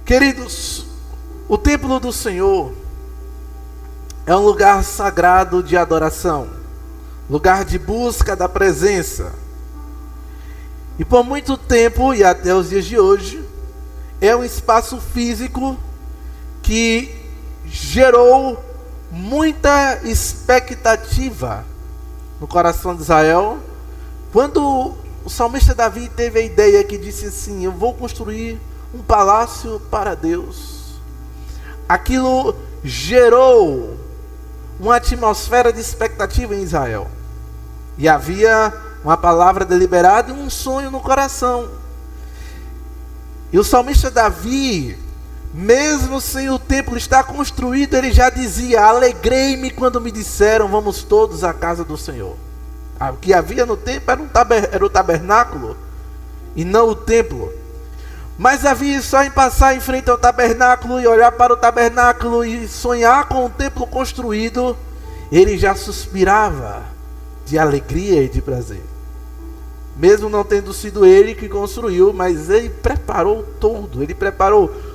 Queridos, o templo do Senhor é um lugar sagrado de adoração, lugar de busca da presença. E por muito tempo, e até os dias de hoje, é um espaço físico que gerou muita expectativa no coração de Israel. Quando o salmista Davi teve a ideia que disse assim: eu vou construir um palácio para Deus, aquilo gerou uma atmosfera de expectativa em Israel. E havia uma palavra deliberada e um sonho no coração. E o salmista Davi, mesmo sem o templo estar construído, ele já dizia: alegrei-me quando me disseram, vamos todos à casa do Senhor. O que havia no templo era o tabernáculo e não o templo. Mas Davi, só em passar em frente ao tabernáculo e olhar para o tabernáculo e sonhar com o templo construído, ele já suspirava de alegria e de prazer. Mesmo não tendo sido ele que construiu, mas ele preparou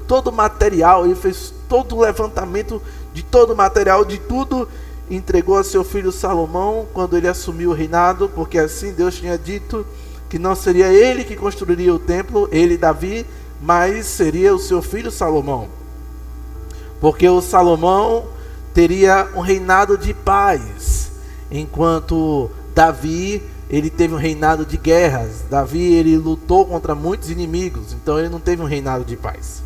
todo o material, ele fez todo o levantamento de todo o material, de tudo, entregou a seu filho Salomão quando ele assumiu o reinado, porque assim Deus tinha dito que não seria ele que construiria o templo, ele, Davi, mas seria o seu filho Salomão, porque o Salomão teria um reinado de paz, enquanto Davi, ele teve um reinado de guerras. Davi, ele lutou contra muitos inimigos, então ele não teve um reinado de paz.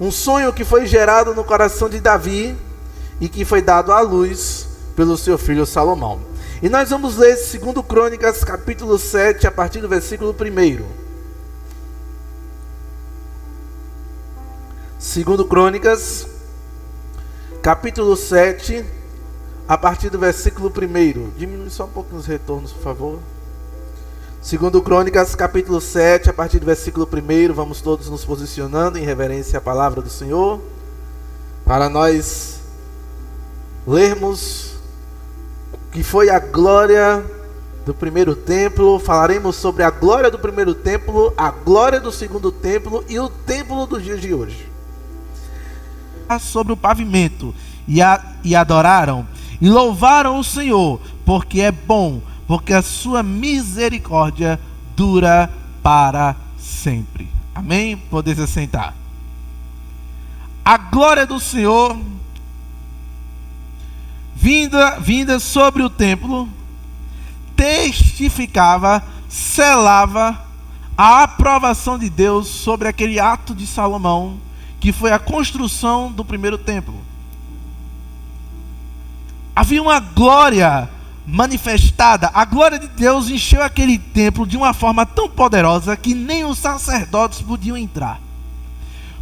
Um sonho que foi gerado no coração de Davi e que foi dado à luz pelo seu filho Salomão. E nós vamos ler 2 Crônicas, capítulo 7, a partir do versículo 1. 2 Crônicas, capítulo 7, a partir do versículo 1. Diminui só um pouquinho os retornos, por favor. 2 Crônicas, capítulo 7, a partir do versículo 1. Vamos todos nos posicionando em reverência à palavra do Senhor, para nós lermos que foi a glória do primeiro templo. Falaremos sobre a glória do primeiro templo, a glória do segundo templo e o templo dos dias de hoje. Sobre o pavimento e adoraram e louvaram o Senhor, porque é bom, porque a sua misericórdia dura para sempre. Amém? Poder se sentar. A glória do Senhor vinda sobre o templo, testificava, selava a aprovação de Deus sobre aquele ato de Salomão, que foi a construção do primeiro templo. Havia uma glória manifestada, a glória de Deus encheu aquele templo de uma forma tão poderosa que nem os sacerdotes podiam entrar,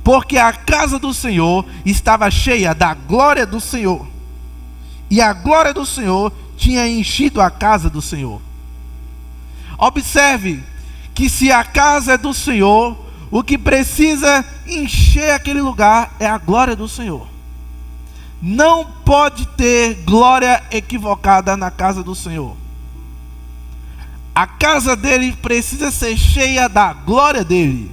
porque a casa do Senhor estava cheia da glória do Senhor. E a glória do Senhor tinha enchido a casa do Senhor. Observe que se a casa é do Senhor, o que precisa encher aquele lugar é a glória do Senhor. Não pode ter glória equivocada na casa do Senhor. A casa dele precisa ser cheia da glória dele.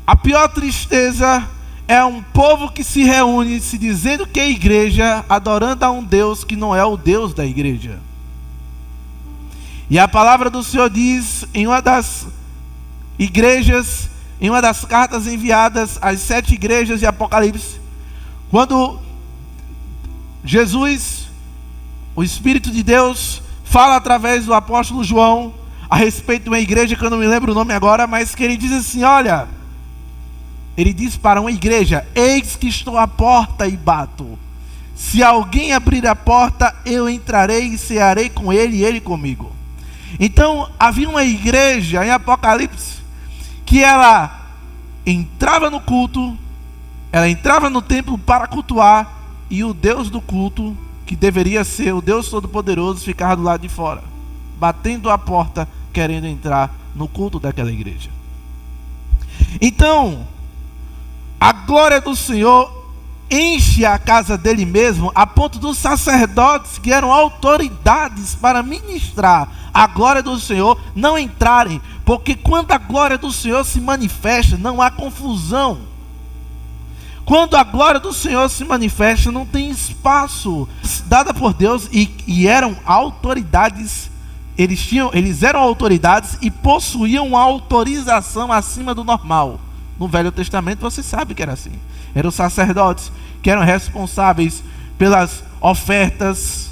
A pior tristeza é um povo que se reúne se dizendo que é igreja, adorando a um Deus que não é o Deus da igreja. E a palavra do Senhor diz em uma das igrejas, em uma das cartas enviadas às 7 igrejas de Apocalipse, quando Jesus, o Espírito de Deus, fala através do apóstolo João a respeito de uma igreja que eu não me lembro o nome agora, mas que ele diz assim: olha, ele diz para uma igreja: eis que estou à porta e bato. Se alguém abrir a porta, eu entrarei e cearei com ele e ele comigo. Então havia uma igreja em Apocalipse que ela entrava no culto, ela entrava no templo para cultuar, e o Deus do culto, que deveria ser o Deus Todo-Poderoso, ficava do lado de fora, batendo a porta, querendo entrar no culto daquela igreja. Então, a glória do Senhor enche a casa dele mesmo, a ponto dos sacerdotes, que eram autoridades para ministrar a glória do Senhor, não entrarem, porque quando a glória do Senhor se manifesta, não há confusão. Quando a glória do Senhor se manifesta, não tem espaço dada por Deus, e eram autoridades. Eles eram autoridades e possuíam uma autorização acima do normal. No Velho Testamento você sabe que era assim. Eram sacerdotes que eram responsáveis pelas ofertas,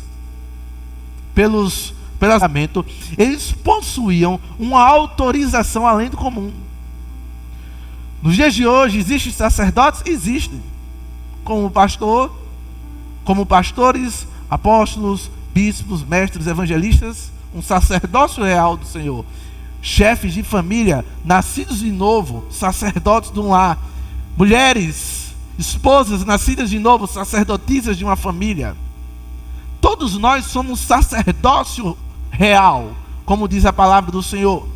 pelos orçamento. Eles possuíam uma autorização além do comum. Nos dias de hoje existem sacerdotes? Existem. Como pastor, como pastores, apóstolos, bispos, mestres, evangelistas, um sacerdócio real do Senhor. Chefes de família, nascidos de novo, sacerdotes de um lar. Mulheres, esposas nascidas de novo, sacerdotisas de uma família. Todos nós somos sacerdócio real, como diz a palavra do Senhor.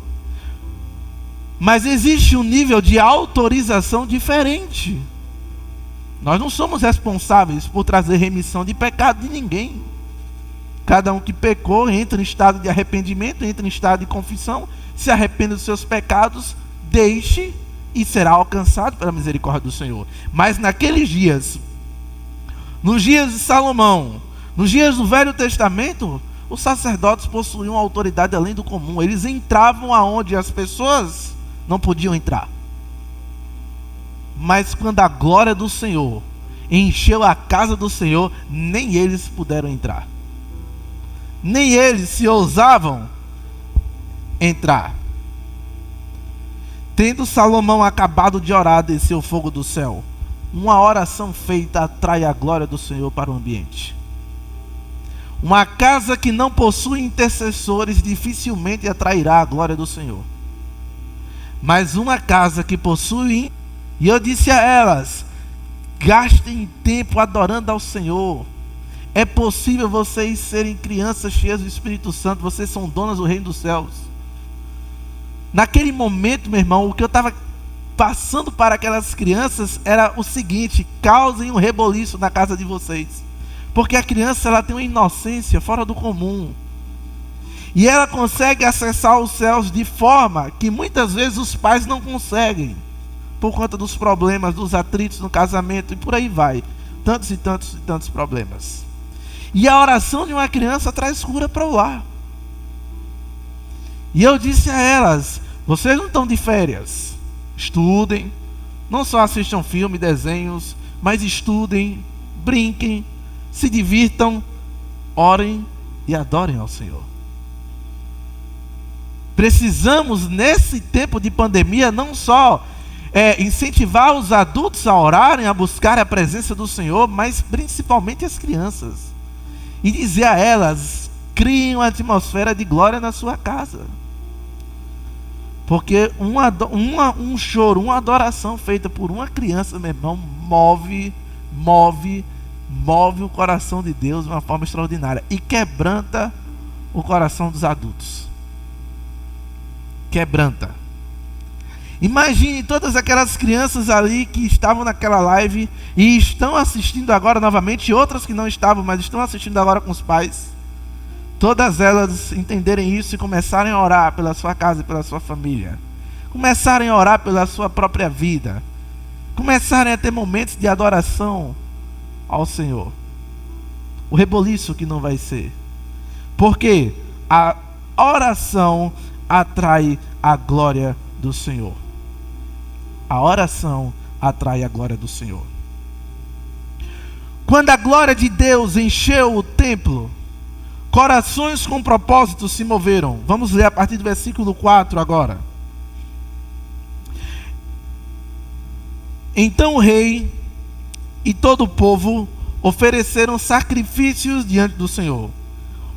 Mas existe um nível de autorização diferente. Nós não somos responsáveis por trazer remissão de pecado de ninguém. Cada um que pecou entra em estado de arrependimento, entra em estado de confissão, se arrepende dos seus pecados, deixe e será alcançado pela misericórdia do Senhor. Mas naqueles dias, nos dias de Salomão, nos dias do Velho Testamento, os sacerdotes possuíam autoridade além do comum. Eles entravam aonde as pessoas não podiam entrar. Mas quando a glória do Senhor encheu a casa do Senhor, nem eles puderam entrar. Nem eles se ousavam entrar. Tendo Salomão acabado de orar, desceu o fogo do céu. Uma oração feita atrai a glória do Senhor para o ambiente. Uma casa que não possui intercessores dificilmente atrairá a glória do Senhor. Mas uma casa que possui, e eu disse a elas, gastem tempo adorando ao Senhor. É possível vocês serem crianças cheias do Espírito Santo, vocês são donas do reino dos céus. Naquele momento, meu irmão, o que eu estava passando para aquelas crianças era o seguinte: causem um reboliço na casa de vocês. Porque a criança, ela tem uma inocência fora do comum. E ela consegue acessar os céus de forma que muitas vezes os pais não conseguem, por conta dos problemas, dos atritos no casamento e por aí vai. Tantos e tantos e tantos problemas. E a oração de uma criança traz cura para o lar. E eu disse a elas: vocês não estão de férias, estudem, não só assistam filme, desenhos, mas estudem, brinquem, se divirtam, orem e adorem ao Senhor. Precisamos, nesse tempo de pandemia, não só incentivar os adultos a orarem, a buscar a presença do Senhor, mas principalmente as crianças. E dizer a elas: criem uma atmosfera de glória na sua casa. Porque um choro, uma adoração feita por uma criança, meu irmão, move o coração de Deus de uma forma extraordinária. E quebranta o coração dos adultos. Quebranta. Imagine todas aquelas crianças ali que estavam naquela live e estão assistindo agora novamente, e outras que não estavam, mas estão assistindo agora com os pais. Todas elas entenderem isso e começarem a orar pela sua casa e pela sua família. Começarem a orar pela sua própria vida. Começarem a ter momentos de adoração ao Senhor. O reboliço que não vai ser. Porque a oração atrai a glória do Senhor. A oração atrai a glória do Senhor. Quando a glória de Deus encheu o templo, corações com propósito se moveram. Vamos ler a partir do versículo 4 agora. Então o rei e todo o povo ofereceram sacrifícios diante do Senhor.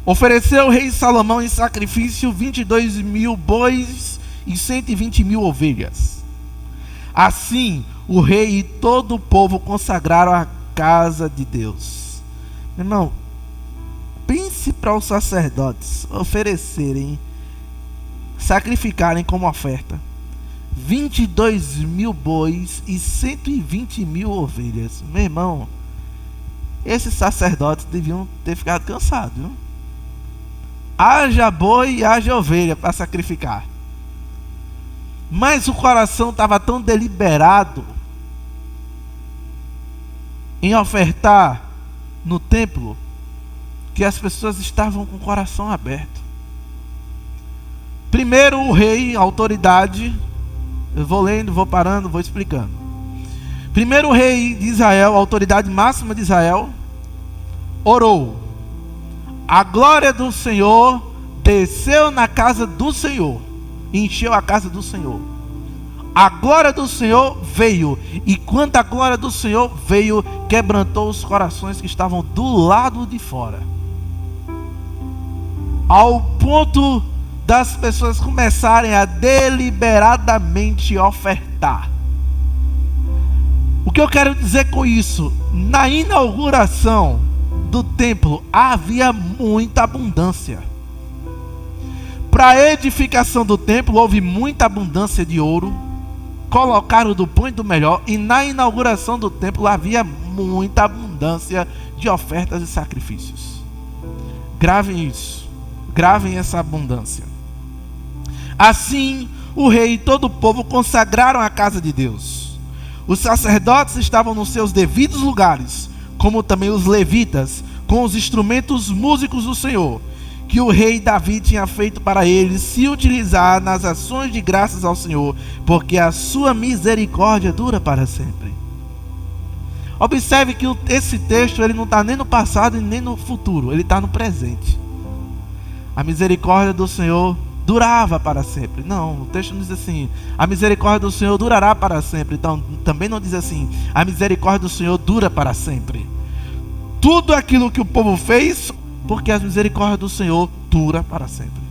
Ofereceu o rei Salomão em sacrifício 22.000 bois e 120.000 ovelhas. Assim, o rei e todo o povo consagraram a casa de Deus. Meu irmão, pense para os sacerdotes oferecerem, sacrificarem como oferta 22.000 bois e 120.000 ovelhas. Meu irmão, esses sacerdotes deviam ter ficado cansados, viu? Haja boi e haja ovelha para sacrificar. Mas o coração estava tão deliberado em ofertar no templo que as pessoas estavam com o coração aberto. Primeiro o rei, a autoridade, eu vou lendo, vou parando, vou explicando. Primeiro o rei de Israel, a autoridade máxima de Israel, orou. A glória do Senhor desceu na casa do Senhor, encheu a casa do Senhor. A glória do Senhor veio, e quando a glória do Senhor veio, quebrantou os corações que estavam do lado de fora, ao ponto das pessoas começarem a deliberadamente ofertar. O que eu quero dizer com isso? Na inauguração do templo havia muita abundância. Para a edificação do templo houve muita abundância de ouro, colocaram do bom e do melhor, e na inauguração do templo havia muita abundância de ofertas e sacrifícios. Gravem isso, gravem essa abundância. Assim, o rei e todo o povo consagraram a casa de Deus. Os sacerdotes estavam nos seus devidos lugares, como também os levitas, com os instrumentos músicos do Senhor, que o rei Davi tinha feito para eles se utilizar nas ações de graças ao Senhor, porque a sua misericórdia dura para sempre. Observe que esse texto ele não está nem no passado e nem no futuro, ele está no presente. A misericórdia do Senhor durava para sempre. Não, o texto não diz assim, a misericórdia do Senhor durará para sempre. Então, também não diz assim, a misericórdia do Senhor dura para sempre. Tudo aquilo que o povo fez, porque a misericórdia do Senhor dura para sempre.